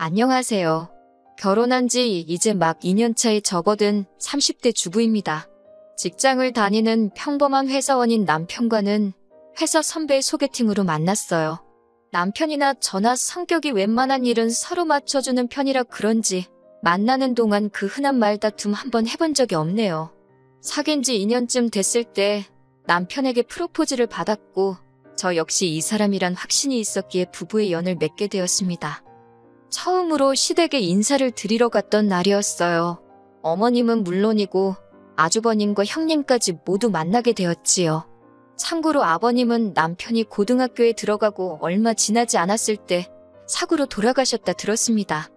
안녕하세요. 결혼한 지 이제 막 2년차에 접어든 30대 주부입니다. 직장을 다니는 평범한 회사원인 남편과는 회사 선배의 소개팅으로 만났어요. 남편이나 저나 성격이 웬만한 일은 서로 맞춰주는 편이라 그런지 만나는 동안 그 흔한 말다툼 한번 해본 적이 없네요. 사귄 지 2년쯤 됐을 때 남편에게 프로포즈를 받았고 저 역시 이 사람이란 확신이 있었기에 부부의 연을 맺게 되었습니다. 처음으로 시댁에 인사를 드리러 갔던 날이었어요. 어머님은 물론이고 아주버님과 형님까지 모두 만나게 되었지요. 참고로 아버님은 남편이 고등학교에 들어가고 얼마 지나지 않았을 때 사고로 돌아가셨다 들었습니다.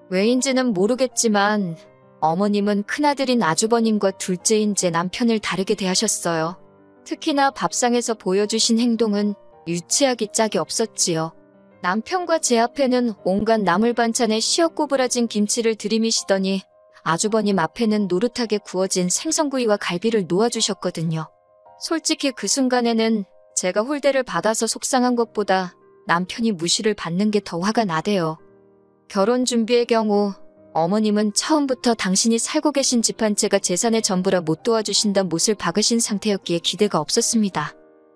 왜인지는 모르겠지만 어머님은 큰아들인 아주버님과 둘째인 제 남편을 다르게 대하셨어요. 특히나 밥상에서 보여주신 행동은 유치하기 짝이 없었지요. 남편과 제 앞에는 온갖 나물 반찬에 시어 꼬부라진 김치를 들이미시더니 아주버님 앞에는 노릇하게 구워진 생선구이와 갈비를 놓아주셨거든요. 솔직히 그 순간에는 제가 홀대를 받아서 속상한 것보다 남편이 무시를 받는 게 더 화가 나대요. 결혼 준비의 경우 어머님은 처음부터 당신이 살고 계신 집 한 채가 재산의 전부라 못 도와주신다 못을 박으신 상태였기에 기대가 없었습니다.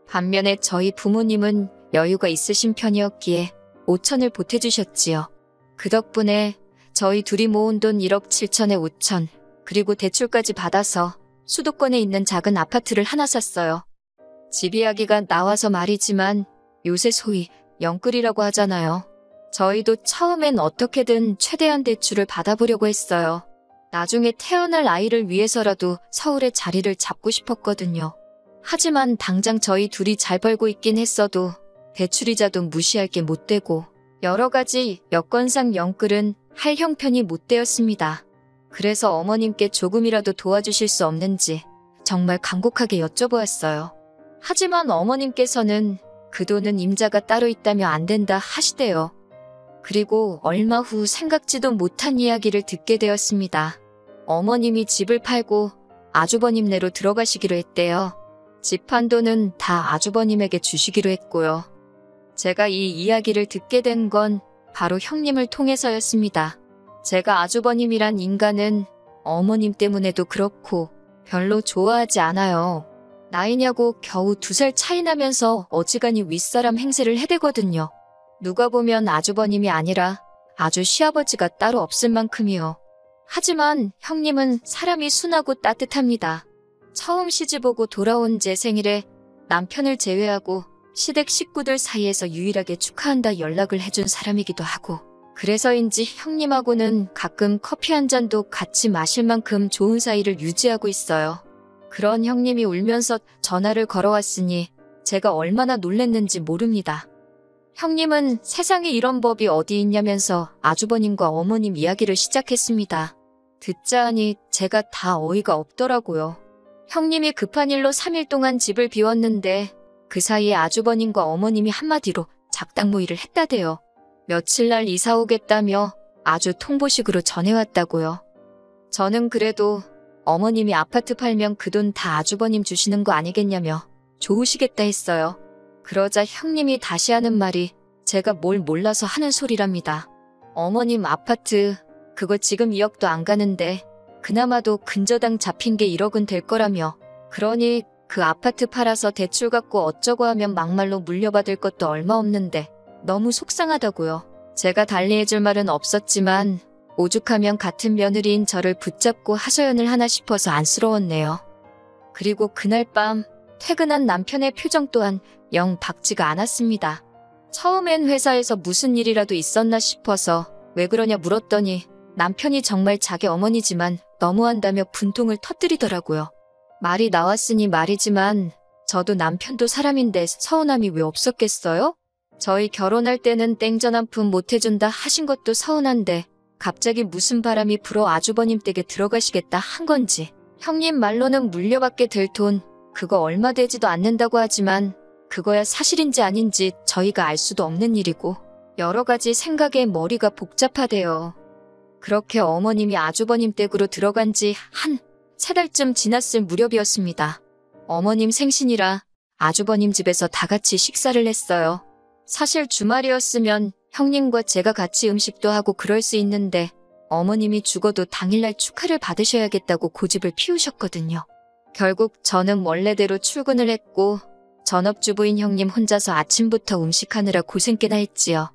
반면에 저희 부모님은 여유가 있으신 편이었기에 5천을 보태주셨지요. 그 덕분에 저희 둘이 모은 돈 1억 7천에 5천, 그리고 대출까지 받아서 수도권에 있는 작은 아파트를 하나 샀어요. 집 이야기가 나와서 말이지만 요새 소위 영끌이라고 하잖아요. 저희도 처음엔 어떻게든 최대한 대출을 받아보려고 했어요. 나중에 태어날 아이를 위해서라도 서울에 자리를 잡고 싶었거든요. 하지만 당장 저희 둘이 잘 벌고 있긴 했어도 대출이자도 무시할 게 못 되고 여러 가지 여건상 영끌은 할 형편이 못 되었습니다. 그래서 어머님께 조금이라도 도와주실 수 없는지 정말 간곡하게 여쭤보았어요. 하지만 어머님께서는 그 돈은 임자가 따로 있다며 안 된다 하시대요. 그리고 얼마 후 생각지도 못한 이야기를 듣게 되었습니다. 어머님이 집을 팔고 아주버님네로 들어가시기로 했대요. 집 판 돈은 다 아주버님에게 주시기로 했고요. 제가 이 이야기를 듣게 된 건 바로 형님을 통해서였습니다. 제가 아주버님이란 인간은 어머님 때문에도 그렇고 별로 좋아하지 않아요. 나이냐고 겨우 2살 차이 나면서 어지간히 윗사람 행세를 해대거든요. 누가 보면 아주버님이 아니라 아주 시아버지가 따로 없을 만큼이요. 하지만 형님은 사람이 순하고 따뜻합니다. 처음 시집오고 돌아온 제 생일에 남편을 제외하고 시댁 식구들 사이에서 유일하게 축하한다 연락을 해준 사람이기도 하고 그래서인지 형님하고는 가끔 커피 한 잔도 같이 마실 만큼 좋은 사이를 유지하고 있어요. 그런 형님이 울면서 전화를 걸어왔으니 제가 얼마나 놀랬는지 모릅니다. 형님은 세상에 이런 법이 어디 있냐면서 아주버님과 어머님 이야기를 시작했습니다. 듣자 하니 제가 다 어이가 없더라고요. 형님이 급한 일로 3일 동안 집을 비웠는데 그 사이에 아주버님과 어머님이 한마디로 작당 모의를 했다대요. 며칠 날 이사 오겠다며 아주 통보식으로 전해왔다고요. 저는 그래도 어머님이 아파트 팔면 그 돈 다 아주버님 주시는 거 아니겠냐며 좋으시겠다 했어요. 그러자 형님이 다시 하는 말이 제가 뭘 몰라서 하는 소리랍니다. 어머님 아파트 그거 지금 2억도 안 가는데 그나마도 근저당 잡힌 게 1억은 될 거라며 그러니 그 아파트 팔아서 대출 갚고 어쩌고 하면 막말로 물려받을 것도 얼마 없는데 너무 속상하다고요. 제가 달리해줄 말은 없었지만 오죽하면 같은 며느리인 저를 붙잡고 하소연을 하나 싶어서 안쓰러웠네요. 그리고 그날 밤 퇴근한 남편의 표정 또한 영 밝지가 않았습니다. 처음엔 회사에서 무슨 일이라도 있었나 싶어서 왜 그러냐 물었더니 남편이 정말 자기 어머니지만 너무한다며 분통을 터뜨리더라고요. 말이 나왔으니 말이지만 저도 남편도 사람인데 서운함이 왜 없었겠어요? 저희 결혼할 때는 땡전 한 푼 못해준다 하신 것도 서운한데 갑자기 무슨 바람이 불어 아주버님 댁에 들어가시겠다 한 건지 형님 말로는 물려받게 될 돈 그거 얼마 되지도 않는다고 하지만 그거야 사실인지 아닌지 저희가 알 수도 없는 일이고 여러 가지 생각에 머리가 복잡하대요. 그렇게 어머님이 아주버님 댁으로 들어간 지 한 3달쯤 지났을 무렵이었습니다. 어머님 생신이라 아주버님 집에서 다 같이 식사를 했어요. 사실 주말이었으면 형님과 제가 같이 음식도 하고 그럴 수 있는데 어머님이 죽어도 당일날 축하를 받으셔야겠다고 고집을 피우셨거든요. 결국 저는 원래대로 출근을 했고 전업주부인 형님 혼자서 아침부터 음식하느라 고생 꽤나 했지요.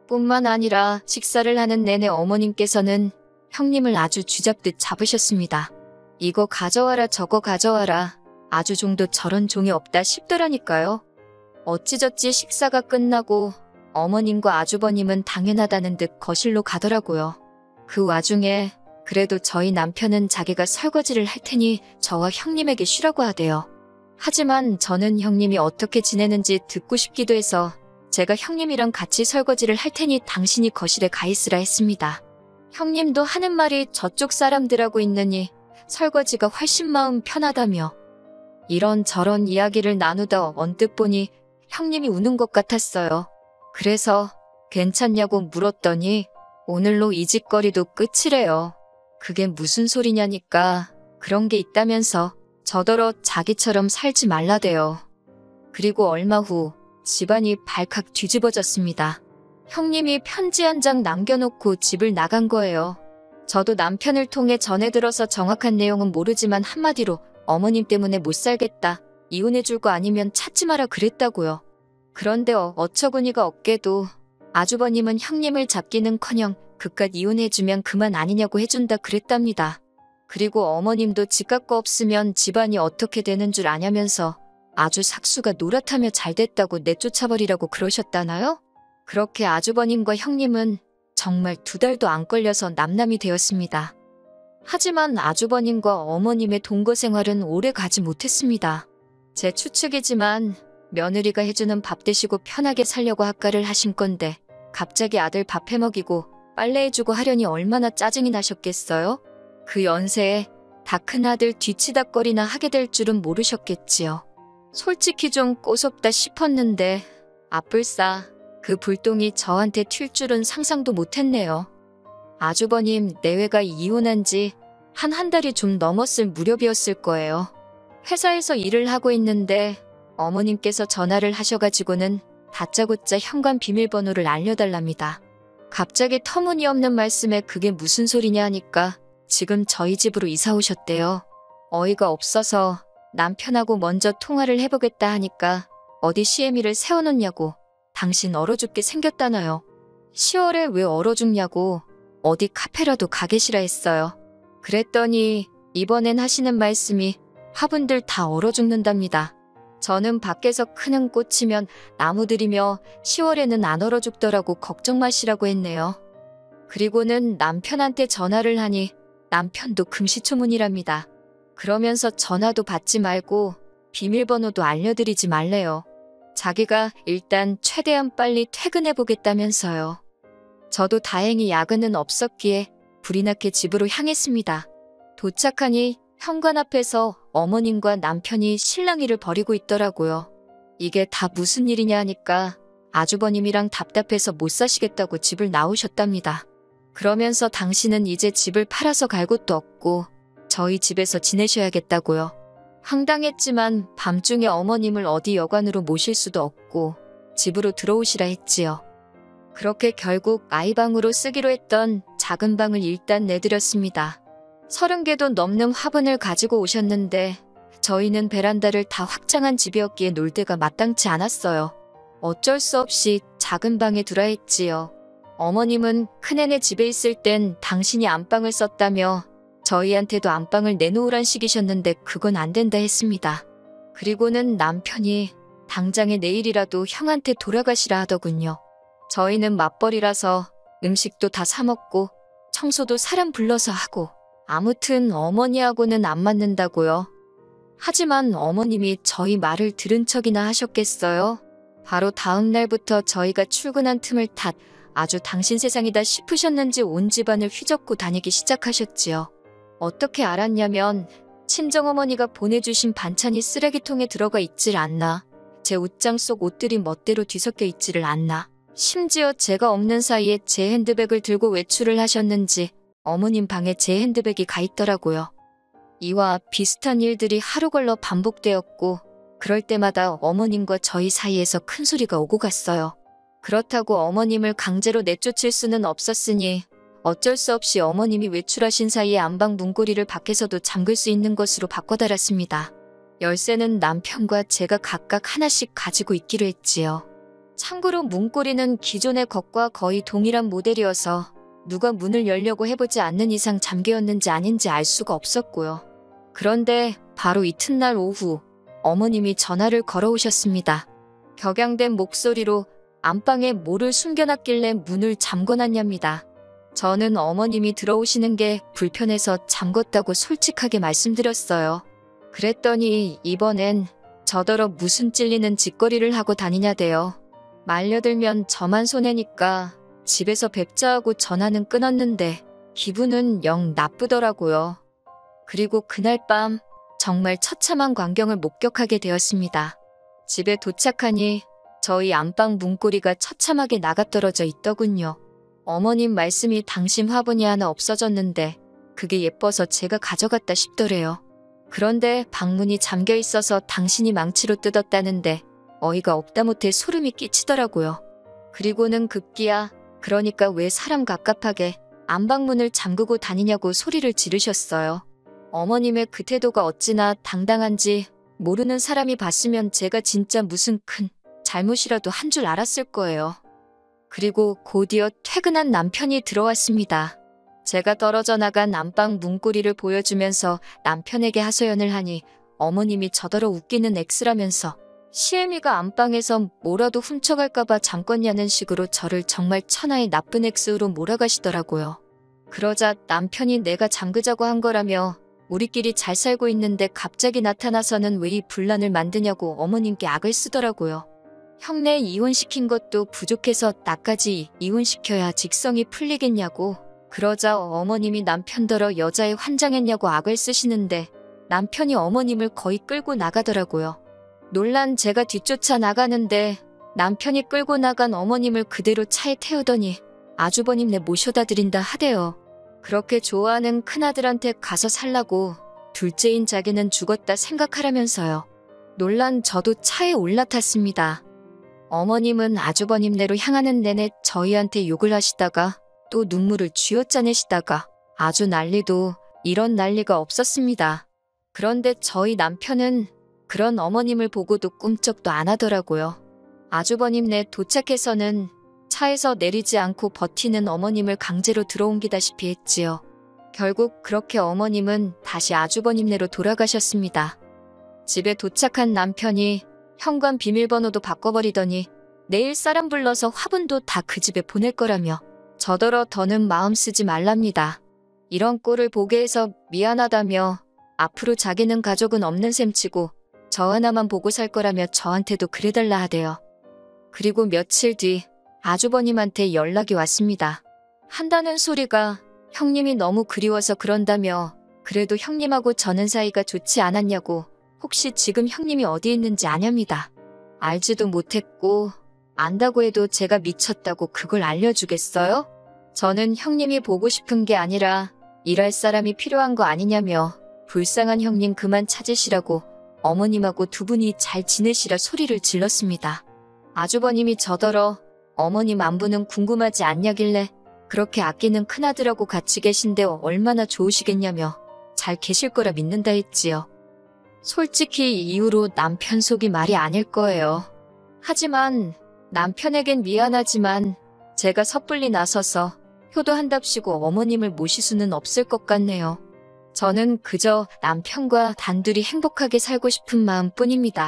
뿐만 아니라 식사를 하는 내내 어머님께서는 형님을 아주 쥐잡듯 잡으셨습니다. 이거 가져와라 저거 가져와라. 아주 종도 저런 종이 없다 싶더라니까요. 어찌저찌 식사가 끝나고 어머님과 아주버님은 당연하다는 듯 거실로 가더라고요. 그 와중에 그래도 저희 남편은 자기가 설거지를 할 테니 저와 형님에게 쉬라고 하대요. 하지만 저는 형님이 어떻게 지내는지 듣고 싶기도 해서 제가 형님이랑 같이 설거지를 할 테니 당신이 거실에 가 있으라 했습니다. 형님도 하는 말이 저쪽 사람들하고 있느니 설거지가 훨씬 마음 편하다며 이런저런 이야기를 나누다 언뜻 보니 형님이 우는 것 같았어요. 그래서 괜찮냐고 물었더니 오늘로 이 짓거리도 끝이래요. 그게 무슨 소리냐니까 그런 게 있다면서 저더러 자기처럼 살지 말라대요. 그리고 얼마 후 집안이 발칵 뒤집어졌습니다. 형님이 편지 한 장 남겨놓고 집을 나간 거예요. 저도 남편을 통해 전해 들어서 정확한 내용은 모르지만 한마디로 어머님 때문에 못 살겠다. 이혼해줄 거 아니면 찾지 마라 그랬다고요. 그런데 어처구니가 없게도 아주버님은 형님을 잡기는커녕 그깟 이혼해주면 그만 아니냐고 해준다 그랬답니다. 그리고 어머님도 지각 거 없으면 집안이 어떻게 되는 줄 아냐면서 아주 삭수가 노랗다며 잘됐다고 내쫓아버리라고 그러셨다나요? 그렇게 아주버님과 형님은 정말 2달도 안 걸려서 남남이 되었습니다. 하지만 아주버님과 어머님의 동거 생활은 오래 가지 못했습니다. 제 추측이지만 며느리가 해주는 밥 드시고 편하게 살려고 학가를 하신 건데 갑자기 아들 밥 해먹이고 빨래해주고 하려니 얼마나 짜증이 나셨겠어요? 그 연세에 다 큰아들 뒤치다꺼리나 하게 될 줄은 모르셨겠지요. 솔직히 좀 꼬숩다 싶었는데 아뿔싸 그 불똥이 저한테 튈 줄은 상상도 못했네요. 아주버님 내외가 이혼한 지 한 달이 좀 넘었을 무렵이었을 거예요. 회사에서 일을 하고 있는데 어머님께서 전화를 하셔가지고는 다짜고짜 현관 비밀번호를 알려달랍니다. 갑자기 터무니없는 말씀에 그게 무슨 소리냐 하니까 지금 저희 집으로 이사 오셨대요. 어이가 없어서 남편하고 먼저 통화를 해보겠다 하니까 어디 시애미를 세워놓냐고 당신 얼어 죽게 생겼다나요. 10월에 왜 얼어 죽냐고 어디 카페라도 가 계시라 했어요. 그랬더니 이번엔 하시는 말씀이 화분들 다 얼어 죽는답니다. 저는 밖에서 크는 꽃이면 나무들이며 10월에는 안 얼어 죽더라고 걱정 마시라고 했네요. 그리고는 남편한테 전화를 하니 남편도 금시초문이랍니다. 그러면서 전화도 받지 말고 비밀번호도 알려드리지 말래요. 자기가 일단 최대한 빨리 퇴근해보겠다면서요. 저도 다행히 야근은 없었기에 불이 나게 집으로 향했습니다. 도착하니 현관 앞에서 어머님과 남편이 실랑이를 벌이고 있더라고요. 이게 다 무슨 일이냐 하니까 아주버님이랑 답답해서 못 사시겠다고 집을 나오셨답니다. 그러면서 당신은 이제 집을 팔아서 갈 곳도 없고 저희 집에서 지내셔야겠다고요. 황당했지만 밤중에 어머님을 어디 여관으로 모실 수도 없고 집으로 들어오시라 했지요. 그렇게 결국 아이방으로 쓰기로 했던 작은 방을 일단 내드렸습니다. 30개도 넘는 화분을 가지고 오셨는데 저희는 베란다를 다 확장한 집이었기에 놀 데가 마땅치 않았어요. 어쩔 수 없이 작은 방에 두라 했지요. 어머님은 큰애네 집에 있을 땐 당신이 안방을 썼다며 저희한테도 안방을 내놓으란 식이셨는데 그건 안 된다 했습니다. 그리고는 남편이 당장에 내일이라도 형한테 돌아가시라 하더군요. 저희는 맞벌이라서 음식도 다 사 먹고 청소도 사람 불러서 하고 아무튼 어머니하고는 안 맞는다고요. 하지만 어머님이 저희 말을 들은 척이나 하셨겠어요? 바로 다음 날부터 저희가 출근한 틈을 탓 아주 당신 세상이다 싶으셨는지 온 집안을 휘젓고 다니기 시작하셨지요. 어떻게 알았냐면 친정어머니가 보내주신 반찬이 쓰레기통에 들어가 있질 않나, 제 옷장 속 옷들이 멋대로 뒤섞여 있지를 않나, 심지어 제가 없는 사이에 제 핸드백을 들고 외출을 하셨는지 어머님 방에 제 핸드백이 가 있더라고요. 이와 비슷한 일들이 하루 걸러 반복되었고 그럴 때마다 어머님과 저희 사이에서 큰 소리가 오고 갔어요. 그렇다고 어머님을 강제로 내쫓을 수는 없었으니 어쩔 수 없이 어머님이 외출하신 사이에 안방 문고리를 밖에서도 잠글 수 있는 것으로 바꿔달았습니다. 열쇠는 남편과 제가 각각 하나씩 가지고 있기로 했지요. 참고로 문고리는 기존의 것과 거의 동일한 모델이어서 누가 문을 열려고 해보지 않는 이상 잠겨였는지 아닌지 알 수가 없었고요. 그런데 바로 이튿날 오후 어머님이 전화를 걸어오셨습니다. 격양된 목소리로 안방에 뭐를 숨겨놨길래 문을 잠궈놨냐입니다. 저는 어머님이 들어오시는 게 불편해서 잠궜다고 솔직하게 말씀드렸어요. 그랬더니 이번엔 저더러 무슨 찔리는 짓거리를 하고 다니냐대요. 말려들면 저만 손해니까 집에서 뵙자 하고 전화는 끊었는데 기분은 영 나쁘더라고요. 그리고 그날 밤 정말 처참한 광경을 목격하게 되었습니다. 집에 도착하니 저희 안방 문고리가 처참하게 나가떨어져 있더군요. 어머님 말씀이 당신 화분이 하나 없어졌는데 그게 예뻐서 제가 가져갔다 싶더래요. 그런데 방문이 잠겨 있어서 당신이 망치로 뜯었다는데 어이가 없다 못해 소름이 끼치더라고요. 그리고는 급기야 그러니까 왜 사람 갑갑하게 안방문을 잠그고 다니냐고 소리를 지르셨어요. 어머님의 그 태도가 어찌나 당당한지 모르는 사람이 봤으면 제가 진짜 무슨 큰 잘못이라도 한 줄 알았을 거예요. 그리고 곧이어 퇴근한 남편이 들어왔습니다. 제가 떨어져 나간 안방 문고리를 보여주면서 남편에게 하소연을 하니 어머님이 저더러 웃기는 X라면서 시애미가 안방에서 뭐라도 훔쳐갈까봐 잠궜냐는 식으로 저를 정말 천하의 나쁜 X로 몰아가시더라고요. 그러자 남편이 내가 잠그자고 한 거라며 우리끼리 잘 살고 있는데 갑자기 나타나서는 왜 이 분란을 만드냐고 어머님께 악을 쓰더라고요. 형네 이혼시킨 것도 부족해서 나까지 이혼시켜야 직성이 풀리겠냐고. 그러자 어머님이 남편더러 여자애 환장했냐고 악을 쓰시는데 남편이 어머님을 거의 끌고 나가더라고요. 놀란 제가 뒤쫓아 나가는데 남편이 끌고 나간 어머님을 그대로 차에 태우더니 아주버님네 모셔다 드린다 하대요. 그렇게 좋아하는 큰아들한테 가서 살라고 둘째인 자기는 죽었다 생각하라면서요. 놀란 저도 차에 올라탔습니다. 어머님은 아주버님네로 향하는 내내 저희한테 욕을 하시다가 또 눈물을 쥐어짜내시다가 아주 난리도 이런 난리가 없었습니다. 그런데 저희 남편은 그런 어머님을 보고도 꿈쩍도 안 하더라고요. 아주버님네 도착해서는 차에서 내리지 않고 버티는 어머님을 강제로 들어옮기다시피 했지요. 결국 그렇게 어머님은 다시 아주버님네로 돌아가셨습니다. 집에 도착한 남편이 현관 비밀번호도 바꿔버리더니 내일 사람 불러서 화분도 다 그 집에 보낼 거라며 저더러 더는 마음 쓰지 말랍니다. 이런 꼴을 보게 해서 미안하다며 앞으로 자기는 가족은 없는 셈치고 저 하나만 보고 살 거라며 저한테도 그래달라 하대요. 그리고 며칠 뒤 아주버님한테 연락이 왔습니다. 한다는 소리가 형님이 너무 그리워서 그런다며 그래도 형님하고 저는 사이가 좋지 않았냐고 혹시 지금 형님이 어디 있는지 아냐입니다. 알지도 못했고 안다고 해도 제가 미쳤다고 그걸 알려주겠어요? 저는 형님이 보고 싶은 게 아니라 일할 사람이 필요한 거 아니냐며 불쌍한 형님 그만 찾으시라고 어머님하고 두 분이 잘 지내시라 소리를 질렀습니다. 아주버님이 저더러 어머님 안부는 궁금하지 않냐길래 그렇게 아끼는 큰아들하고 같이 계신데 얼마나 좋으시겠냐며 잘 계실 거라 믿는다 했지요. 솔직히 이 이후로 남편 속이 말이 아닐 거예요. 하지만 남편에겐 미안하지만 제가 섣불리 나서서 효도한답시고 어머님을 모실 수는 없을 것 같네요. 저는 그저 남편과 단둘이 행복하게 살고 싶은 마음뿐입니다.